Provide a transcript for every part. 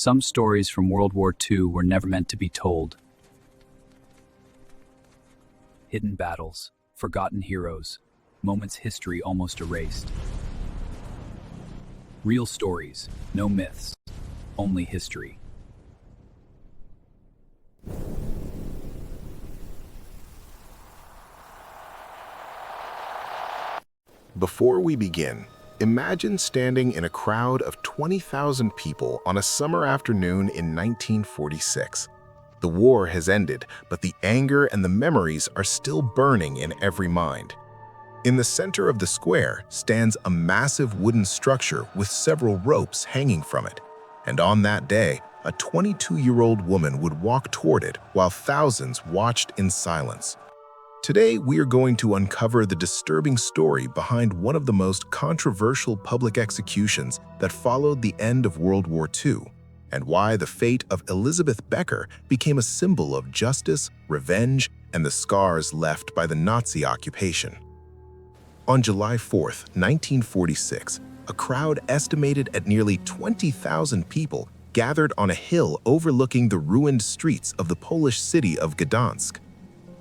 Some stories from World War II were never meant to be told. Hidden battles, forgotten heroes, moments history almost erased. Real stories, no myths, only history. Before we begin, imagine standing in a crowd of 20,000 people on a summer afternoon in 1946. The war has ended, but the anger and the memories are still burning in every mind. In the center of the square stands a massive wooden structure with several ropes hanging from it. And on that day, a 22-year-old woman would walk toward it while thousands watched in silence. Today, we are going to uncover the disturbing story behind one of the most controversial public executions that followed the end of World War II, and why the fate of Elisabeth Becker became a symbol of justice, revenge, and the scars left by the Nazi occupation. On July 4, 1946, a crowd estimated at nearly 20,000 people gathered on a hill overlooking the ruined streets of the Polish city of Gdańsk.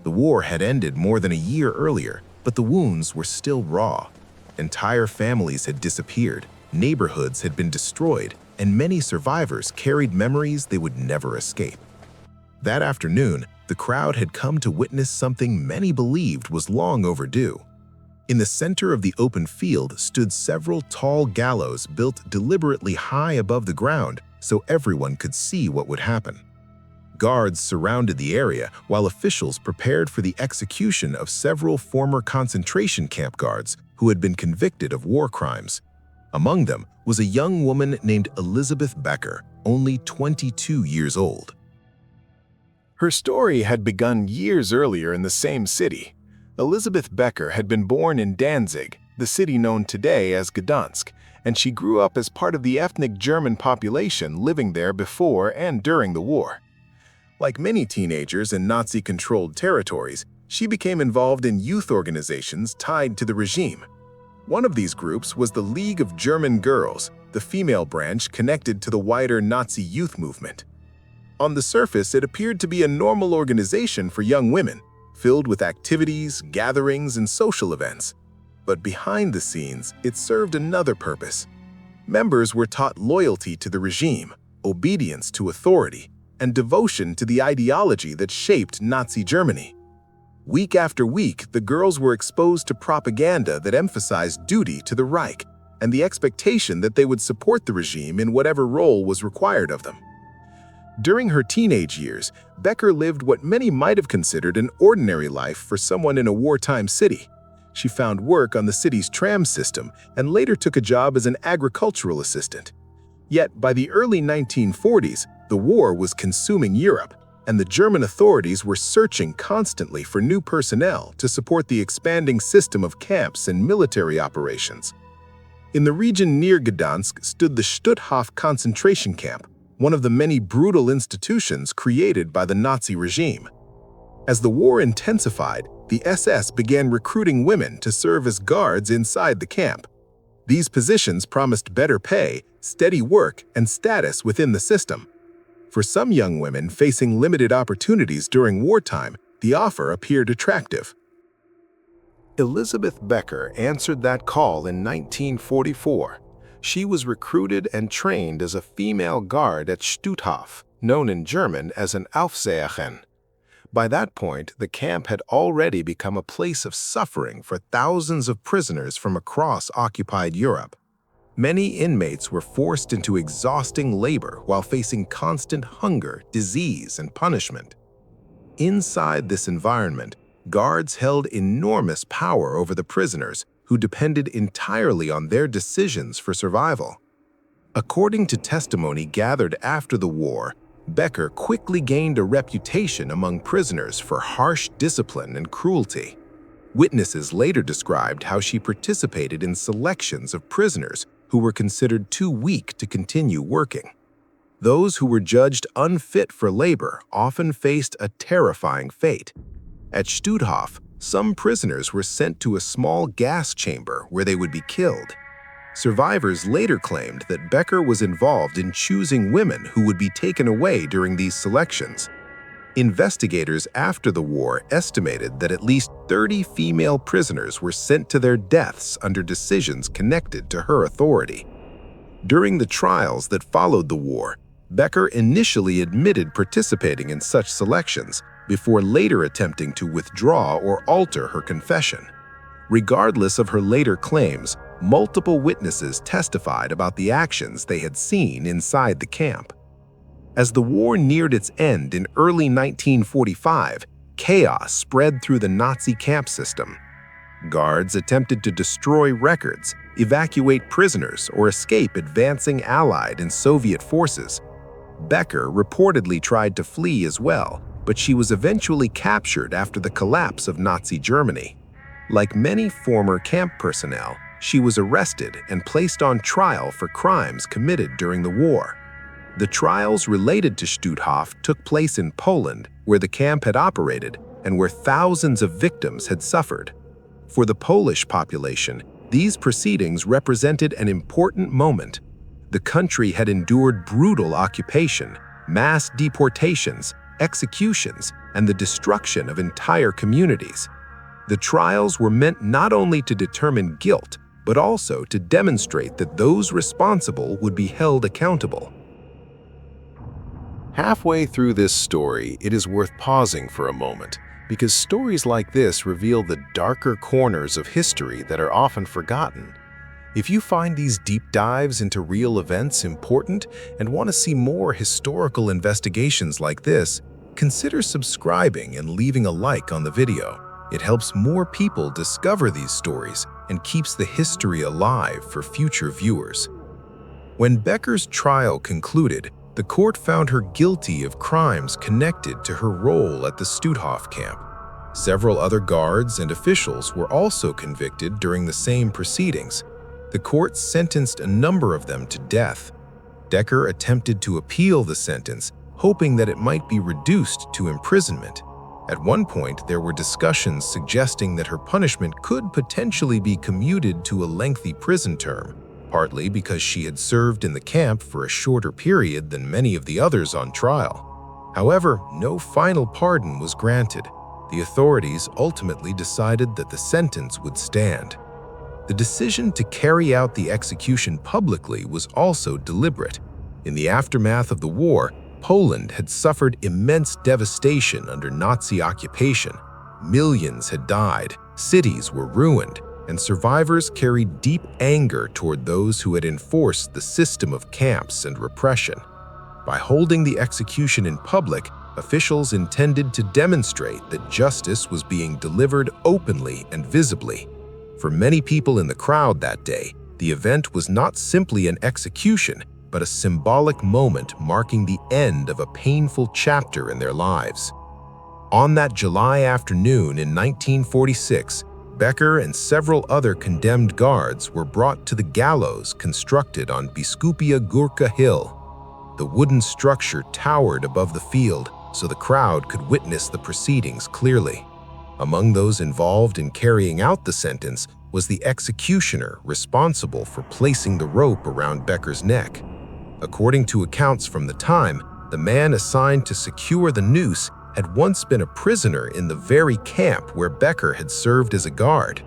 The war had ended more than a year earlier, but the wounds were still raw. Entire families had disappeared, neighborhoods had been destroyed, and many survivors carried memories they would never escape. That afternoon, the crowd had come to witness something many believed was long overdue. In the center of the open field stood several tall gallows built deliberately high above the ground so everyone could see what would happen. Guards surrounded the area while officials prepared for the execution of several former concentration camp guards who had been convicted of war crimes. Among them was a young woman named Elisabeth Becker, only 22 years old. Her story had begun years earlier in the same city. Elisabeth Becker had been born in Danzig, the city known today as Gdańsk, and she grew up as part of the ethnic German population living there before and during the war. Like many teenagers in Nazi-controlled territories, she became involved in youth organizations tied to the regime. One of these groups was the League of German Girls, the female branch connected to the wider Nazi youth movement. On the surface, it appeared to be a normal organization for young women, filled with activities, gatherings, and social events. But behind the scenes, it served another purpose. Members were taught loyalty to the regime, obedience to authority, and devotion to the ideology that shaped Nazi Germany. Week after week, the girls were exposed to propaganda that emphasized duty to the Reich and the expectation that they would support the regime in whatever role was required of them. During her teenage years, Becker lived what many might have considered an ordinary life for someone in a wartime city. She found work on the city's tram system and later took a job as an agricultural assistant. Yet by the early 1940s, the war was consuming Europe, and the German authorities were searching constantly for new personnel to support the expanding system of camps and military operations. In the region near Gdańsk stood the Stutthof concentration camp, one of the many brutal institutions created by the Nazi regime. As the war intensified, the SS began recruiting women to serve as guards inside the camp. These positions promised better pay, steady work, and status within the system. For some young women facing limited opportunities during wartime, the offer appeared attractive. Elisabeth Becker answered that call in 1944. She was recruited and trained as a female guard at Stutthof, known in German as an Aufseherin. By that point, the camp had already become a place of suffering for thousands of prisoners from across occupied Europe. Many inmates were forced into exhausting labor while facing constant hunger, disease, and punishment. Inside this environment, guards held enormous power over the prisoners, who depended entirely on their decisions for survival. According to testimony gathered after the war, Becker quickly gained a reputation among prisoners for harsh discipline and cruelty. Witnesses later described how she participated in selections of prisoners who were considered too weak to continue working. Those who were judged unfit for labor often faced a terrifying fate. At Stutthof, some prisoners were sent to a small gas chamber where they would be killed. Survivors later claimed that Becker was involved in choosing women who would be taken away during these selections. Investigators after the war estimated that at least 30 female prisoners were sent to their deaths under decisions connected to her authority. During the trials that followed the war, Becker initially admitted participating in such selections before later attempting to withdraw or alter her confession. Regardless of her later claims, multiple witnesses testified about the actions they had seen inside the camp. As the war neared its end in early 1945, chaos spread through the Nazi camp system. Guards attempted to destroy records, evacuate prisoners, or escape advancing Allied and Soviet forces. Becker reportedly tried to flee as well, but she was eventually captured after the collapse of Nazi Germany. Like many former camp personnel, she was arrested and placed on trial for crimes committed during the war. The trials related to Stutthof took place in Poland, where the camp had operated and where thousands of victims had suffered. For the Polish population, these proceedings represented an important moment. The country had endured brutal occupation, mass deportations, executions, and the destruction of entire communities. The trials were meant not only to determine guilt, but also to demonstrate that those responsible would be held accountable. Halfway through this story, it is worth pausing for a moment, because stories like this reveal the darker corners of history that are often forgotten. If you find these deep dives into real events important and want to see more historical investigations like this, consider subscribing and leaving a like on the video. It helps more people discover these stories and keeps the history alive for future viewers. When Becker's trial concluded, the court found her guilty of crimes connected to her role at the Stutthof camp. Several other guards and officials were also convicted during the same proceedings. The court sentenced a number of them to death. Becker attempted to appeal the sentence, hoping that it might be reduced to imprisonment. At one point, there were discussions suggesting that her punishment could potentially be commuted to a lengthy prison term, partly because she had served in the camp for a shorter period than many of the others on trial. However, no final pardon was granted. The authorities ultimately decided that the sentence would stand. The decision to carry out the execution publicly was also deliberate. In the aftermath of the war, Poland had suffered immense devastation under Nazi occupation. Millions had died, cities were ruined, and survivors carried deep anger toward those who had enforced the system of camps and repression. By holding the execution in public, officials intended to demonstrate that justice was being delivered openly and visibly. For many people in the crowd that day, the event was not simply an execution, but a symbolic moment marking the end of a painful chapter in their lives. On that July afternoon in 1946, Becker and several other condemned guards were brought to the gallows constructed on Biskupia Górka Hill. The wooden structure towered above the field, so the crowd could witness the proceedings clearly. Among those involved in carrying out the sentence was the executioner responsible for placing the rope around Becker's neck. According to accounts from the time, the man assigned to secure the noose had once been a prisoner in the very camp where Becker had served as a guard.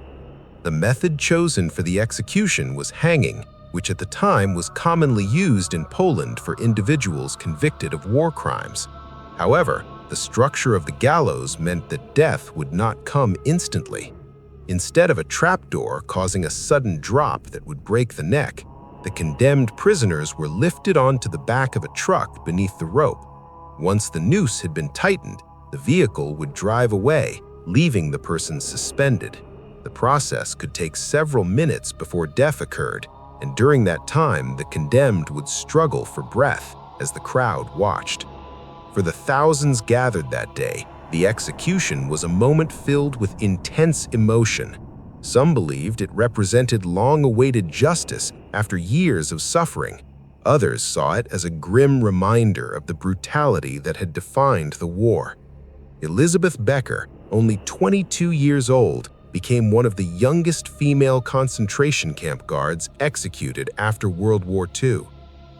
The method chosen for the execution was hanging, which at the time was commonly used in Poland for individuals convicted of war crimes. However, the structure of the gallows meant that death would not come instantly. Instead of a trapdoor causing a sudden drop that would break the neck, the condemned prisoners were lifted onto the back of a truck beneath the rope. Once the noose had been tightened, the vehicle would drive away, leaving the person suspended. The process could take several minutes before death occurred, and during that time, the condemned would struggle for breath as the crowd watched. For the thousands gathered that day, the execution was a moment filled with intense emotion. Some believed it represented long-awaited justice after years of suffering. Others saw it as a grim reminder of the brutality that had defined the war. Elisabeth Becker, only 22 years old, became one of the youngest female concentration camp guards executed after World War II.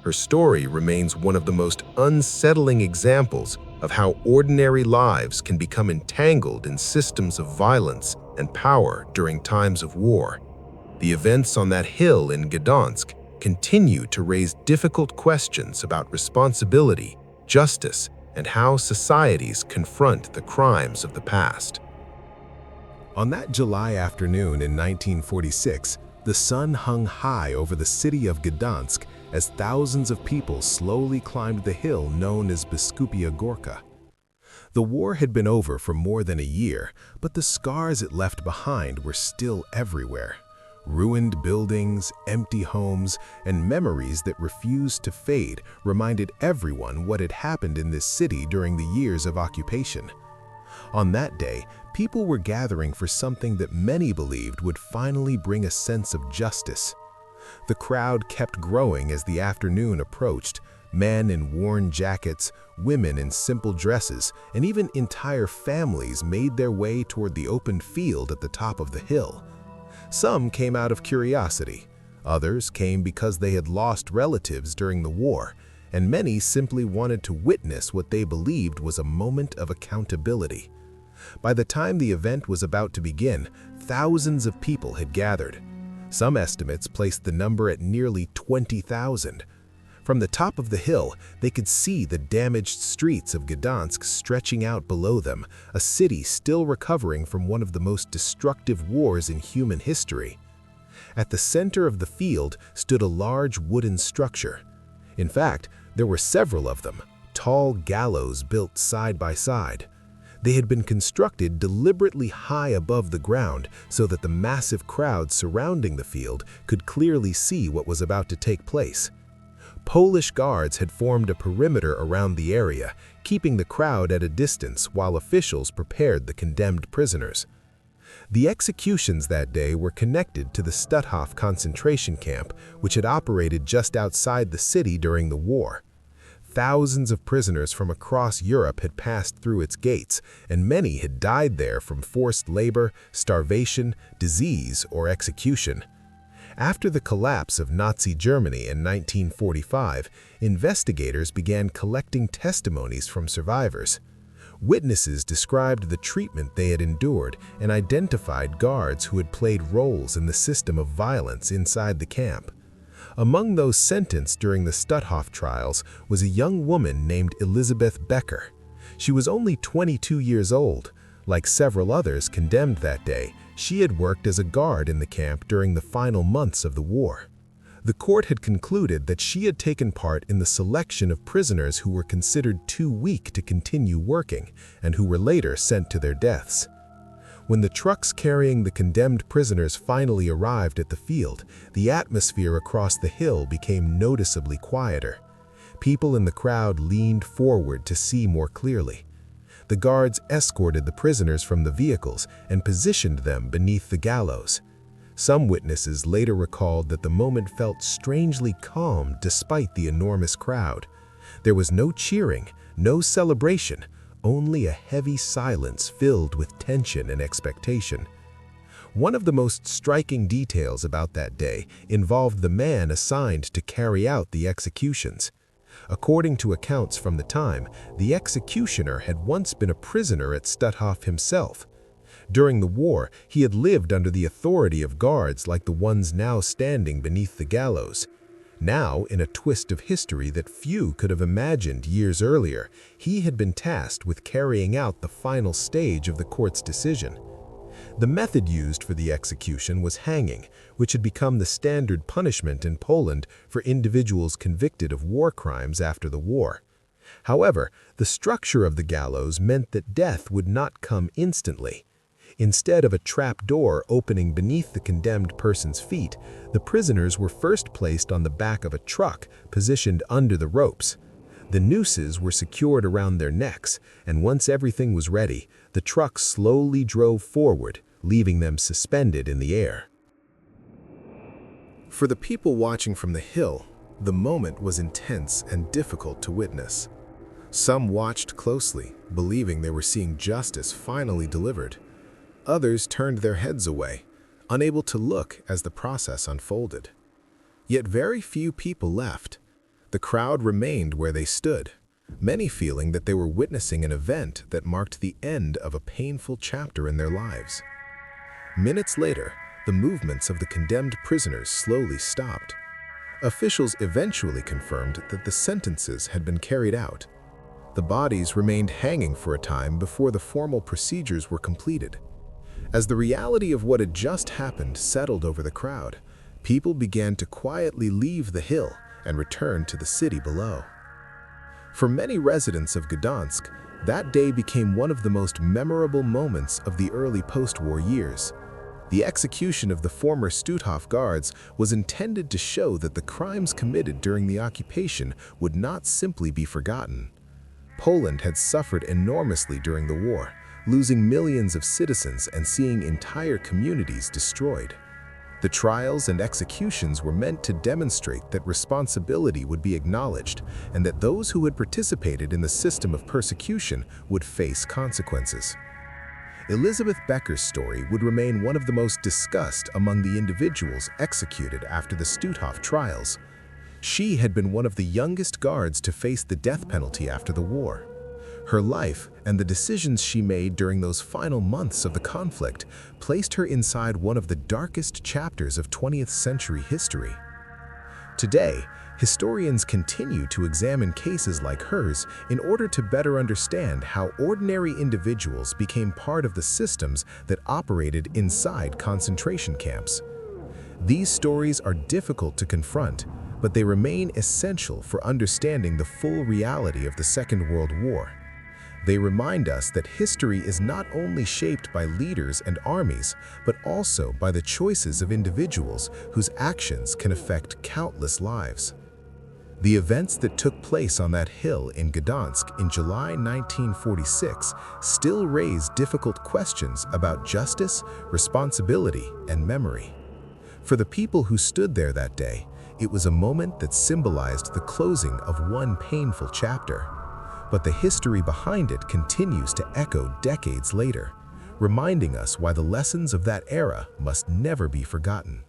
Her story remains one of the most unsettling examples of how ordinary lives can become entangled in systems of violence and power during times of war. The events on that hill in Gdańsk continue to raise difficult questions about responsibility, justice, and how societies confront the crimes of the past. On that July afternoon in 1946, the sun hung high over the city of Gdańsk as thousands of people slowly climbed the hill known as Biskupia Gorka. The war had been over for more than a year, but the scars it left behind were still everywhere. Ruined buildings, empty homes, and memories that refused to fade reminded everyone what had happened in this city during the years of occupation. On that day, people were gathering for something that many believed would finally bring a sense of justice. The crowd kept growing as the afternoon approached. Men in worn jackets, women in simple dresses, and even entire families made their way toward the open field at the top of the hill. Some came out of curiosity, others came because they had lost relatives during the war, and many simply wanted to witness what they believed was a moment of accountability. By the time the event was about to begin, thousands of people had gathered. Some estimates placed the number at nearly 20,000. From the top of the hill, they could see the damaged streets of Gdańsk stretching out below them, a city still recovering from one of the most destructive wars in human history. At the center of the field stood a large wooden structure. In fact, there were several of them, tall gallows built side by side. They had been constructed deliberately high above the ground so that the massive crowd surrounding the field could clearly see what was about to take place. Polish guards had formed a perimeter around the area, keeping the crowd at a distance while officials prepared the condemned prisoners. The executions that day were connected to the Stutthof concentration camp, which had operated just outside the city during the war. Thousands of prisoners from across Europe had passed through its gates, and many had died there from forced labor, starvation, disease, or execution. After the collapse of Nazi Germany in 1945, investigators began collecting testimonies from survivors. Witnesses described the treatment they had endured and identified guards who had played roles in the system of violence inside the camp. Among those sentenced during the Stutthof trials was a young woman named Elisabeth Becker. She was only 22 years old. Like several others condemned that day, she had worked as a guard in the camp during the final months of the war. The court had concluded that she had taken part in the selection of prisoners who were considered too weak to continue working and who were later sent to their deaths. When the trucks carrying the condemned prisoners finally arrived at the field, the atmosphere across the hill became noticeably quieter. People in the crowd leaned forward to see more clearly. The guards escorted the prisoners from the vehicles and positioned them beneath the gallows. Some witnesses later recalled that the moment felt strangely calm despite the enormous crowd. There was no cheering, no celebration, only a heavy silence filled with tension and expectation. One of the most striking details about that day involved the man assigned to carry out the executions. According to accounts from the time, the executioner had once been a prisoner at Stutthof himself. During the war, he had lived under the authority of guards like the ones now standing beneath the gallows. Now, in a twist of history that few could have imagined years earlier, he had been tasked with carrying out the final stage of the court's decision. The method used for the execution was hanging, which had become the standard punishment in Poland for individuals convicted of war crimes after the war. However, the structure of the gallows meant that death would not come instantly. Instead of a trap door opening beneath the condemned person's feet, the prisoners were first placed on the back of a truck positioned under the ropes. The nooses were secured around their necks, and once everything was ready, the truck slowly drove forward, leaving them suspended in the air. For the people watching from the hill, the moment was intense and difficult to witness. Some watched closely, believing they were seeing justice finally delivered. Others turned their heads away, unable to look as the process unfolded. Yet very few people left. The crowd remained where they stood, many feeling that they were witnessing an event that marked the end of a painful chapter in their lives. Minutes later, the movements of the condemned prisoners slowly stopped. Officials eventually confirmed that the sentences had been carried out. The bodies remained hanging for a time before the formal procedures were completed. As the reality of what had just happened settled over the crowd, people began to quietly leave the hill and return to the city below. For many residents of Gdańsk, that day became one of the most memorable moments of the early post-war years. The execution of the former Stutthof guards was intended to show that the crimes committed during the occupation would not simply be forgotten. Poland had suffered enormously during the war, losing millions of citizens and seeing entire communities destroyed. The trials and executions were meant to demonstrate that responsibility would be acknowledged and that those who had participated in the system of persecution would face consequences. Elisabeth Becker's story would remain one of the most discussed among the individuals executed after the Stutthof trials. She had been one of the youngest guards to face the death penalty after the war. Her life and the decisions she made during those final months of the conflict placed her inside one of the darkest chapters of 20th century history. Today, historians continue to examine cases like hers in order to better understand how ordinary individuals became part of the systems that operated inside concentration camps. These stories are difficult to confront, but they remain essential for understanding the full reality of the Second World War. They remind us that history is not only shaped by leaders and armies, but also by the choices of individuals whose actions can affect countless lives. The events that took place on that hill in Gdańsk in July 1946 still raise difficult questions about justice, responsibility, and memory. For the people who stood there that day, it was a moment that symbolized the closing of one painful chapter. But the history behind it continues to echo decades later, reminding us why the lessons of that era must never be forgotten.